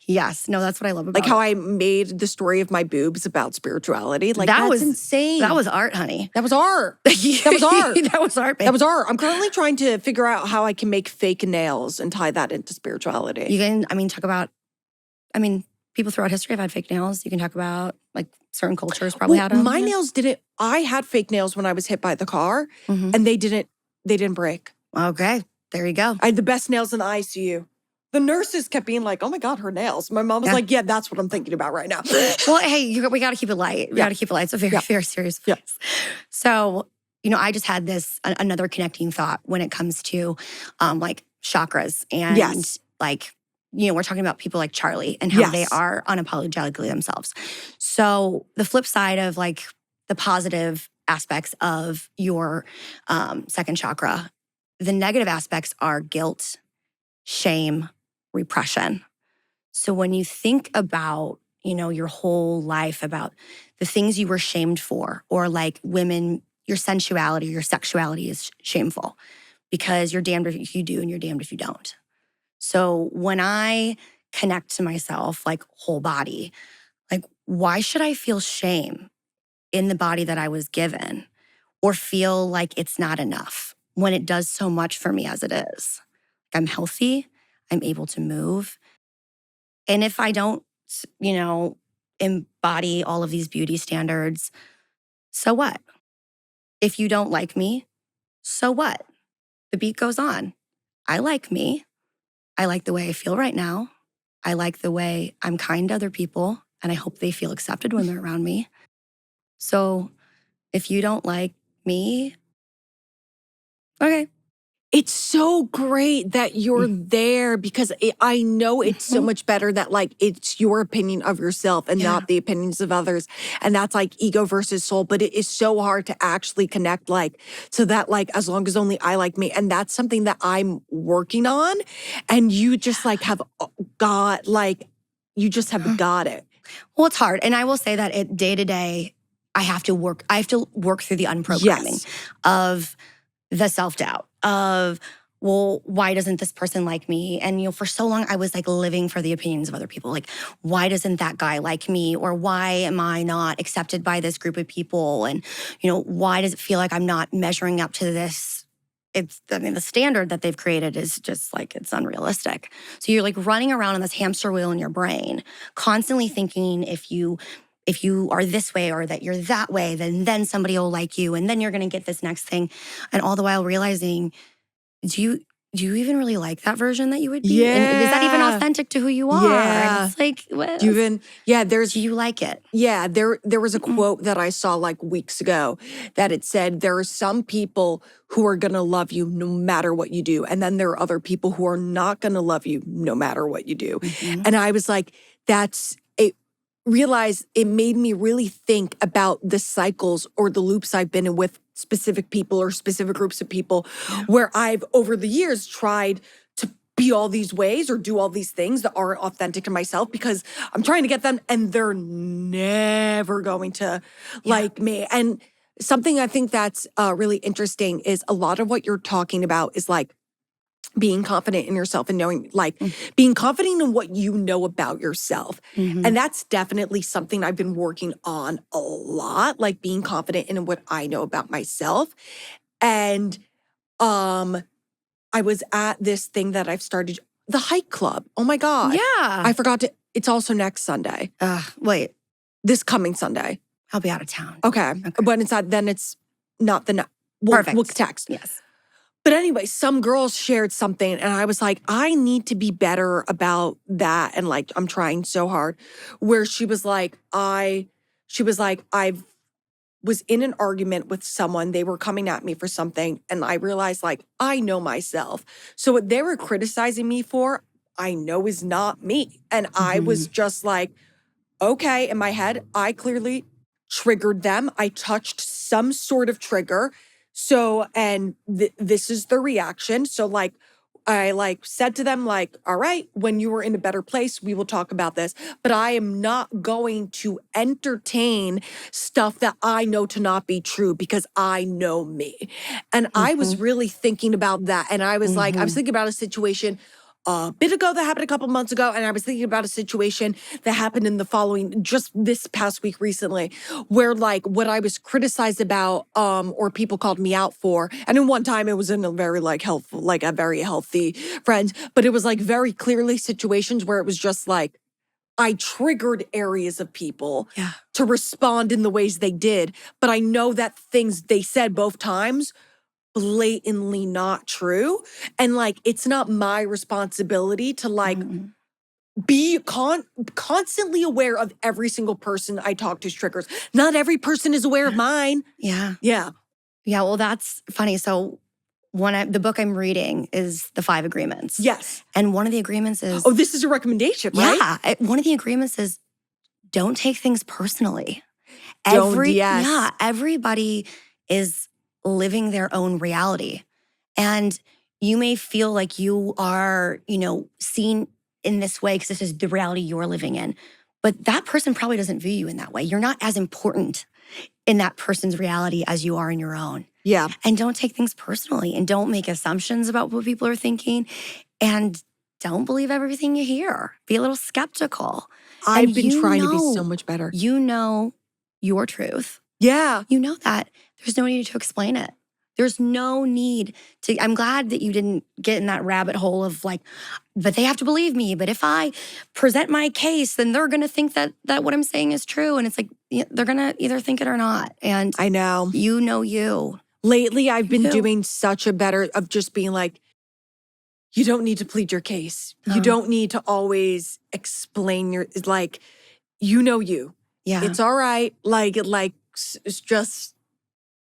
Yes. No, that's what I love about it. Like how I made the story of my boobs about spirituality. Like that was insane. That was art, honey. That was art. That was art. That was art, babe. That was art. I'm currently trying to figure out how I can make fake nails and tie that into spirituality. You can, talk about, people throughout history have had fake nails. You can talk about like certain cultures probably had them. My nails didn't, I had fake nails when I was hit by the car and they didn't break. Okay. There you go. I had the best nails in the ICU. The nurses kept being like, oh my God, her nails. My mom was like, yeah, that's what I'm thinking about right now. Well, hey, we got to keep it light. We got to keep it light. It's a very, very serious place. Yeah. So, I just had another connecting thought when it comes to like chakras and like, we're talking about people like Charlie and how they are unapologetically themselves. So the flip side of like the positive aspects of your second chakra, the negative aspects are guilt, shame, repression. So when you think about, your whole life, about the things you were shamed for, or like women, your sensuality, your sexuality is shameful because you're damned if you do and you're damned if you don't. So when I connect to myself, like whole body, like why should I feel shame in the body that I was given or feel like it's not enough when it does so much for me as it is? I'm healthy. I'm able to move. And if I don't, embody all of these beauty standards, so what? If you don't like me, so what? The beat goes on. I like me. I like the way I feel right now. I like the way I'm kind to other people, and I hope they feel accepted when they're around me. So if you don't like me, okay. It's so great that you're there because I know it's so much better that like it's your opinion of yourself and not the opinions of others. And that's like ego versus soul. But it is so hard to actually connect like so that like as long as only I like me. And that's something that I'm working on. And you just like have got like, you just have got it. Well, it's hard. And I will say that it day to day, I have to work through the unprogramming of the self-doubt of, well, why doesn't this person like me? And, for so long I was like living for the opinions of other people. Like, why doesn't that guy like me? Or why am I not accepted by this group of people? And, why does it feel like I'm not measuring up to this? The standard that they've created is just like, it's unrealistic. So you're like running around in this hamster wheel in your brain, constantly thinking if you are this way or that you're that way, then somebody will like you and then you're going to get this next thing. And all the while realizing, do you even really like that version that you would be? Yeah. And is that even authentic to who you are? Yeah. And it's like, what? Do you like it? Yeah, there was a quote that I saw like weeks ago that it said, there are some people who are going to love you no matter what you do. And then there are other people who are not going to love you no matter what you do. And I was like, realized it made me really think about the cycles or the loops I've been in with specific people or specific groups of people where I've over the years tried to be all these ways or do all these things that aren't authentic to myself because I'm trying to get them and they're never going to like me. And something I think that's really interesting is a lot of what you're talking about is like being confident in yourself and knowing, like, being confident in what you know about yourself. And that's definitely something I've been working on a lot, like being confident in what I know about myself. And I was at this thing that I've started, the hike club. Oh my God. Yeah. I forgot to, it's also next Sunday. Wait. This coming Sunday. I'll be out of town. Okay. But it's not, then it's not the, Perfect. We'll text. Yes. But anyway, some girls shared something and I was like, I need to be better about that. And like, I'm trying so hard. Where she was like, I was in an argument with someone. They were coming at me for something. And I realized like, I know myself. So what they were criticizing me for, I know is not me. And I was just like, okay, in my head, I clearly triggered them. I touched some sort of trigger. So, and this is the reaction. So like, I like said to them like, all right, when you are in a better place, we will talk about this, but I am not going to entertain stuff that I know to not be true because I know me. And I was really thinking about that. And I was like, I was thinking about a situation a bit ago that happened a couple months ago. And I was thinking about a situation that happened in the following, just this past week recently, where like what I was criticized about, or people called me out for. And in one time it was in a very like helpful, like a very healthy friend, but it was like very clearly situations where it was just like, I triggered areas of people to respond in the ways they did. But I know that things they said both times blatantly not true. And like, it's not my responsibility to like be constantly aware of every single person I talk to's triggers. Not every person is aware of mine. Yeah. Yeah. Yeah. Well, that's funny. So the book I'm reading is The 5 Agreements. Yes. And one of the agreements is... Oh, this is a recommendation, right? Yeah. One of the agreements is don't take things personally. Yes. Everybody is living their own reality. And you may feel like you are, seen in this way because this is the reality you're living in. But that person probably doesn't view you in that way. You're not as important in that person's reality as you are in your own. Yeah. And don't take things personally and don't make assumptions about what people are thinking. And don't believe everything you hear. Be a little skeptical. I've been trying to be so much better. You know your truth. Yeah. You know that. There's no need to explain it. There's no need to, I'm glad that you didn't get in that rabbit hole of like, but they have to believe me. But if I present my case, then they're going to think that what I'm saying is true. And it's like, they're going to either think it or not. And I know. You know you. Lately, I've been doing such a better of just being like, you don't need to plead your case. You don't need to always explain your, like, you know you. Yeah. It's all right. Like it's just,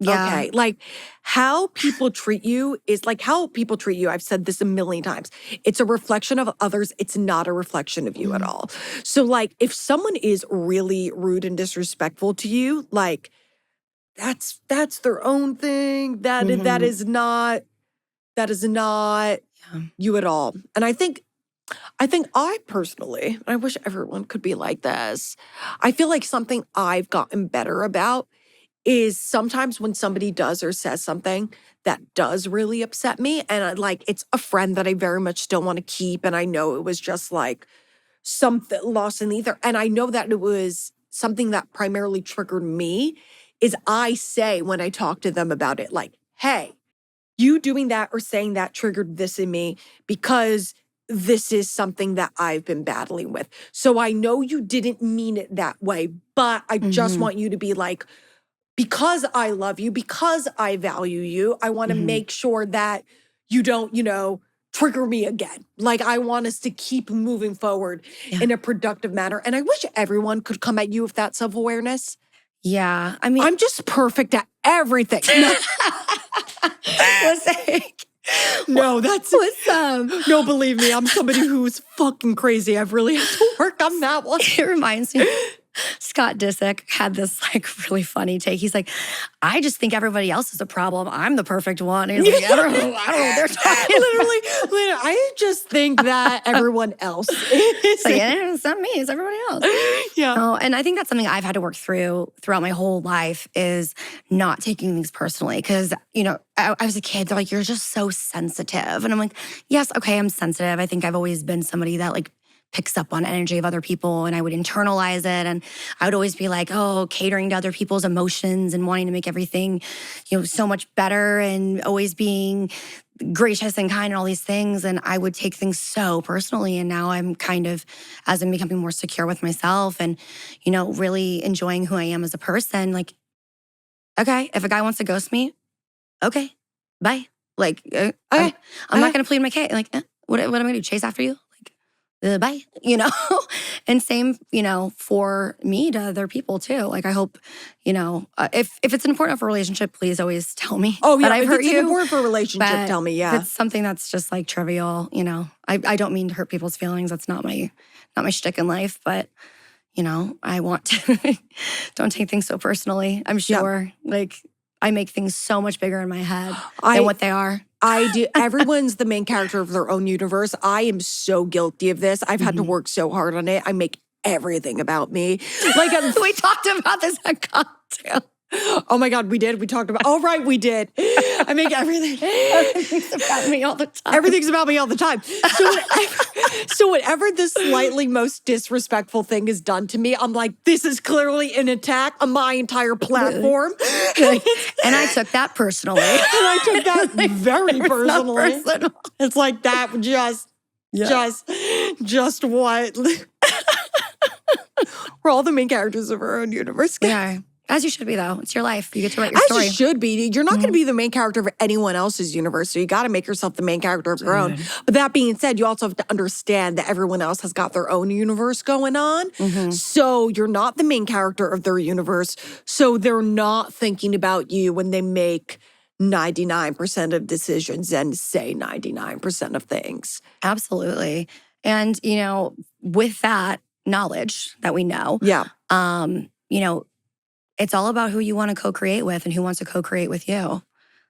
okay. Like how people treat you is like how people treat you. I've said this a million times. It's a reflection of others. It's not a reflection of you at all. So like if someone is really rude and disrespectful to you, like that's their own thing. That is not you at all. And I think I personally, I wish everyone could be like this. I feel like something I've gotten better about is sometimes when somebody does or says something that does really upset me, and it's a friend that I very much still want to keep, and I know it was just like something lost in the ether, and I know that it was something that primarily triggered me, is I say when I talk to them about it, like, hey, you doing that or saying that triggered this in me because this is something that I've been battling with. So I know you didn't mean it that way, but I just want you to be like, because I love you, because I value you, I want to make sure that you don't, trigger me again. Like I want us to keep moving forward in a productive manner. And I wish everyone could come at you with that self-awareness. Yeah. I mean, I'm just perfect at everything. No, that's no, believe me, I'm somebody who's fucking crazy. I've really had to work on that one. It reminds me, Scott Disick had this really funny take. He's like, I just think everybody else is a problem. I'm the perfect one. And he's like, I don't know what they're talking literally, I just think that everyone else is. Like, it's not me, it's everybody else. Yeah. And I think that's something I've had to work through throughout my whole life is not taking things personally. Because, I was a kid, they're like, you're just so sensitive. And I'm like, yes, okay, I'm sensitive. I think I've always been somebody that picks up on energy of other people, and I would internalize it. And I would always be like, catering to other people's emotions and wanting to make everything, so much better and always being gracious and kind and all these things. And I would take things so personally. And now I'm kind of, as I'm becoming more secure with myself and, really enjoying who I am as a person, like, okay, if a guy wants to ghost me, okay, bye. Like, I'm not going to plead my case. Like, what am I going to do? Chase after you? Bye, and same, for me to other people too. Like, I hope, if it's important for a relationship, please always tell me. Oh, yeah, that I've if hurt it's you. important for a relationship, tell me, yeah. If it's something that's just trivial, I don't mean to hurt people's feelings. That's not my shtick in life, but, I want to, don't take things so personally. I'm sure, I make things so much bigger in my head than what they are. I do. Everyone's the main character of their own universe. I am so guilty of this. I've had to work so hard on it. I make everything about me. We talked about this at cocktail. Oh my God, we did. We talked about, right, we did. I make everything. Everything's about me all the time. Everything's about me all the time. So whatever the slightly most disrespectful thing is done to me, I'm like, this is clearly an attack on my entire platform. And I took that personally. And I took that very personally. It's like that just what? We're all the main characters of our own universe. We are. As you should be, though. It's your life. You get to write your story. As you should be. You're not going to be the main character of anyone else's universe, so you got to make yourself the main character of your own. But that being said, you also have to understand that everyone else has got their own universe going on. So you're not the main character of their universe, so they're not thinking about you when they make 99% of decisions and say 99% of things. Absolutely. And, with that knowledge that we know, it's all about who you want to co-create with and who wants to co-create with you.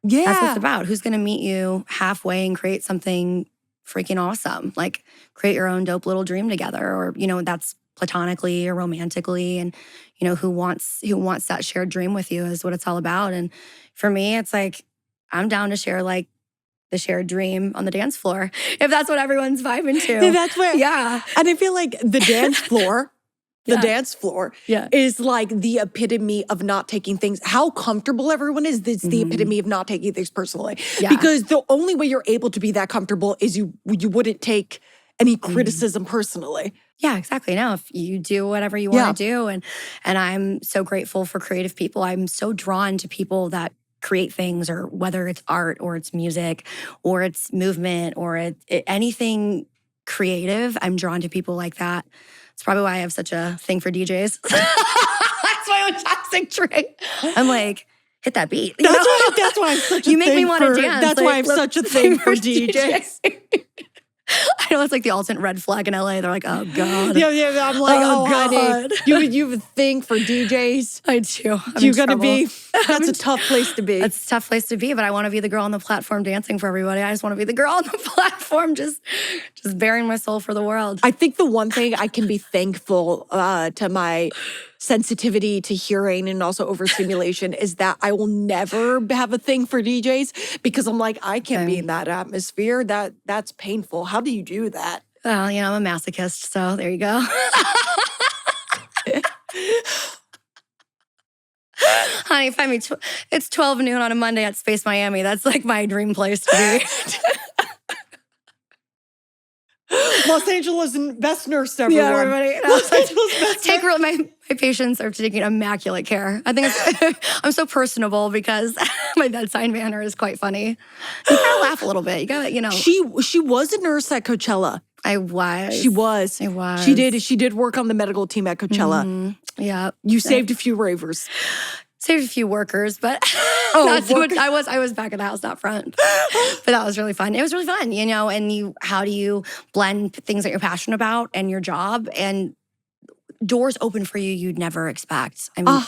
Yeah. That's what it's about. Who's going to meet you halfway and create something freaking awesome. Like create your own dope little dream together, or, that's platonically or romantically. And, who wants that shared dream with you is what it's all about. And for me, it's like, I'm down to share the shared dream on the dance floor, if that's what everyone's vibing to. That's what, yeah. And I feel like the dance floor the dance floor is like the epitome of not taking things, how comfortable everyone is. It's the epitome of not taking things personally. Yeah. Because the only way you're able to be that comfortable is you wouldn't take any criticism personally. Yeah, exactly. No, if you do whatever you want to do. And I'm so grateful for creative people. I'm so drawn to people that create things, or whether it's art or it's music or it's movement or anything creative. I'm drawn to people like that. It's probably why I have such a thing for DJs. That's my own toxic trait. I'm like, hit that beat. That's why I'm such a you make thing me want to dance. That's why I'm such a thing for DJs. I know it's like the ultimate red flag in LA. They're like, oh God. Yeah. I'm like, oh God. honey, you have a thing for DJs. I do. You're gonna be. That's a tough place to be. It's a tough place to be, but I want to be the girl on the platform dancing for everybody. I just want to be the girl on the platform, just bearing my soul for the world. I think the one thing I can be thankful to my sensitivity to hearing and also overstimulation is that I will never have a thing for DJs, because I'm like, I can't be in that atmosphere. That's painful. How do you do that? Well, I'm a masochist, so there you go. Honey, find me. It's 12 noon on a Monday at Space Miami. That's like my dream place to be. Los Angeles best nurse, everyone. Yeah, everybody. Los Angeles best nurse. My patients are taking immaculate care. I think I'm so personable because my bedside manner is quite funny. You gotta laugh a little bit. You gotta, She was a nurse at Coachella. I was. She was. I was. She did work on the medical team at Coachella. Mm-hmm. Yeah. You saved a few ravers. Saved a few workers, but not so much. I was back at the house, not front. But that was really fun. It was really fun, and how do you blend things that you're passionate about and your job, and doors open for you you'd never expect. I mean,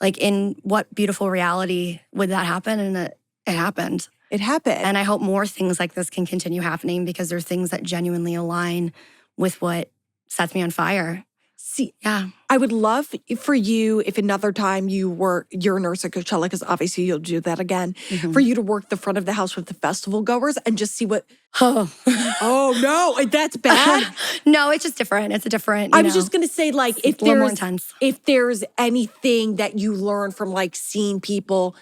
like, in what beautiful reality would that happen? And it happened. It happened. And I hope more things like this can continue happening, because they're things that genuinely align with what sets me on fire. See, yeah. I would love for you, if another time you're a nurse at Coachella, because obviously you'll do that again, for you to work the front of the house with the festival goers and just see what. Oh no, that's bad. No, it's just different. It's a different. I was just gonna say, like, if there's anything that you learn from like seeing people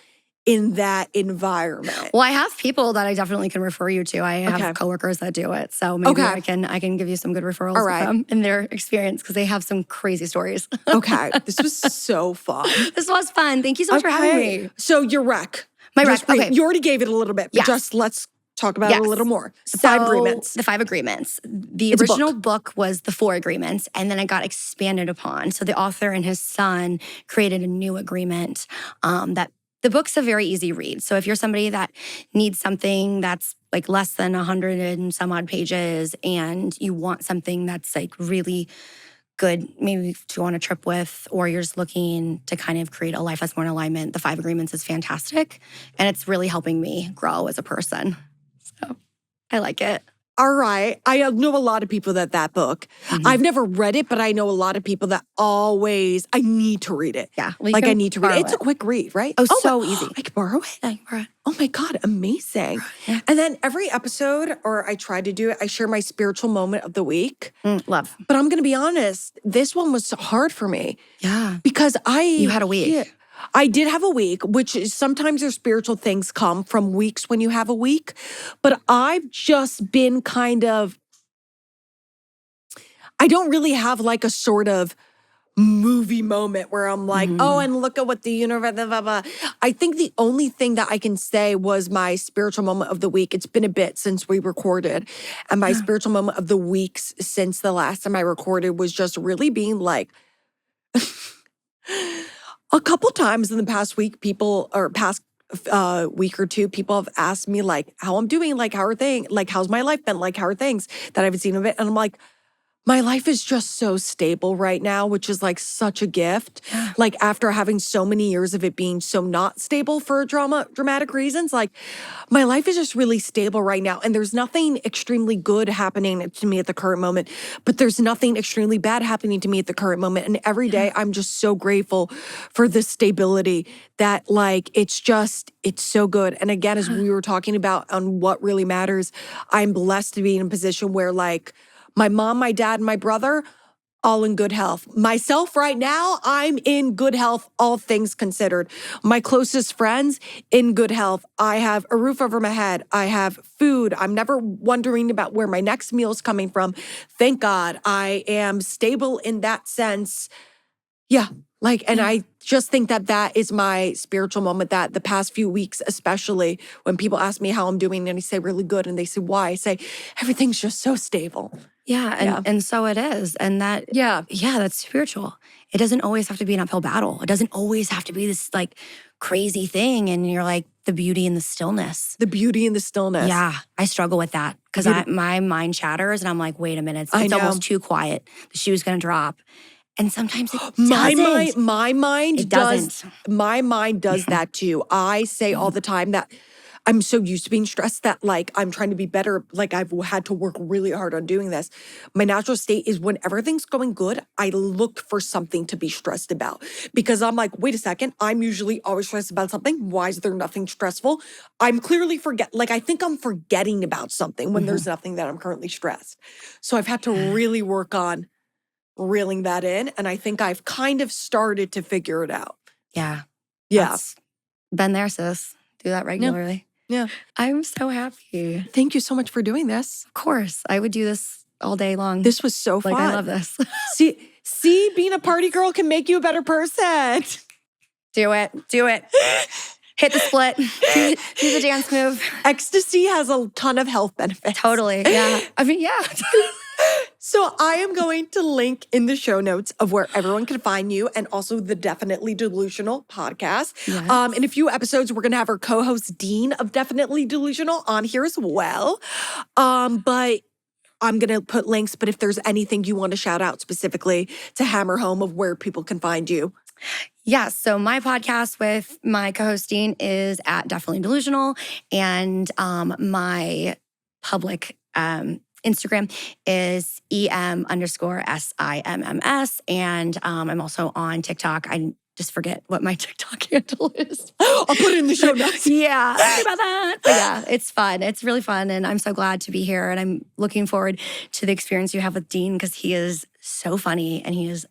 in that environment. Well, I have people that I definitely can refer you to. I have coworkers that do it. So maybe I can give you some good referrals from in their experience, because they have some crazy stories. Okay. This was so fun. This was fun. Thank you so much for having me. So your rec. My rec. Okay. You already gave it a little bit, but just let's talk about it a little more. The 5 agreements. The 5 agreements. The original book was the 4 agreements, and then it got expanded upon. So the author and his son created a new agreement that. The book's a very easy read. So if you're somebody that needs something that's like less than 100 and some odd pages, and you want something that's like really good, maybe to go on a trip with, or you're just looking to kind of create a life that's more in alignment, the 5 agreements is fantastic. And it's really helping me grow as a person. So I like it. All right. I know a lot of people that book. I've never read it, but I know a lot of people that I need to read it. Yeah. Well, I need to read it. It's a quick read, right? Oh, so easy. I can borrow it? Yeah, you can borrow it. Oh my God, amazing. Yeah. And then every episode, or I try to do it, I share my spiritual moment of the week. Love. But I'm going to be honest, this one was hard for me. Yeah. Because You had a week. Yeah, I did have a week, which is sometimes your spiritual things come from weeks when you have a week. But I've just been I don't really have like a sort of movie moment where I'm like, oh, and look at what the universe, blah, blah, blah. I think the only thing that I can say was my spiritual moment of the week. It's been a bit since we recorded. And my spiritual moment of the weeks since the last time I recorded was just really being like, a couple times in the past week, week or two, people have asked me like how I'm doing, like how are things, like how's my life been, like how are things that I haven't seen of it. And I'm like, my life is just so stable right now, which is like such a gift. Like after having so many years of it being so not stable for dramatic reasons, like my life is just really stable right now. And there's nothing extremely good happening to me at the current moment, but there's nothing extremely bad happening to me at the current moment. And every day I'm just so grateful for this stability that like, it's so good. And again, as we were talking about on what really matters, I'm blessed to be in a position where like, my mom, my dad, and my brother all in good health. Myself right now, I'm in good health, all things considered. My closest friends, in good health. I have a roof over my head. I have food. I'm never wondering about where my next meal is coming from. Thank God I am stable in that sense. Yeah. And I just think that that is my spiritual moment, that the past few weeks, especially when people ask me how I'm doing and I say really good and they say, why? I say, everything's just so stable. And so it is. And that's spiritual. It doesn't always have to be an uphill battle. It doesn't always have to be this crazy thing. And you're like, the beauty in the stillness. The beauty in the stillness. Yeah, I struggle with that because my mind chatters and I'm like, wait a minute, it's almost too quiet. The shoe's gonna drop. And sometimes it doesn't. My mind doesn't. My mind does that too. I say all the time that I'm so used to being stressed that I'm trying to be better. I've had to work really hard on doing this. My natural state is when everything's going good, I look for something to be stressed about because I'm like, wait a second, I'm usually always stressed about something. Why is there nothing stressful? I'm clearly I think I'm forgetting about something when there's nothing that I'm currently stressed. So I've had to really work on reeling that in. And I think I've kind of started to figure it out. Yeah. Yeah. Been there, sis. Do that regularly. Yeah. I'm so happy. Thank you so much for doing this. Of course. I would do this all day long. This was so fun. I love this. See, being a party girl can make you a better person. Do it. Hit the split. Do the dance move. Ecstasy has a ton of health benefits. Totally. Yeah. I mean, yeah. So I am going to link in the show notes of where everyone can find you and also the Definitely Delusional podcast. Yes. In a few episodes, we're going to have our co-host Dean of Definitely Delusional on here as well. But I'm going to put links, but if there's anything you want to shout out specifically to hammer home of where people can find you. Yeah, so my podcast with my co-host Dean is at Definitely Delusional, and my public Instagram is EM_SIMMS. And I'm also on TikTok. I just forget what my TikTok handle is. I'll put it in the show notes. Yeah, sorry about that. But yeah, it's fun. It's really fun. And I'm so glad to be here. And I'm looking forward to the experience you have with Dean because he is so funny and he's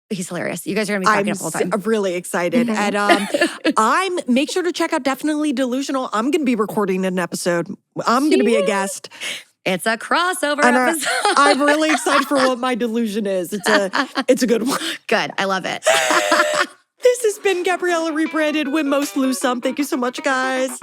hilarious. You guys are going to be cracking up all the time. I'm really excited. And make sure to check out Definitely Delusional. I'm going to be recording an episode. I'm going to be a guest. It's a crossover episode. I'm really excited for what my delusion is. It's a good one. Good. I love it. This has been Gabriella Rebranded with Most Lose Some. Thank you so much, guys.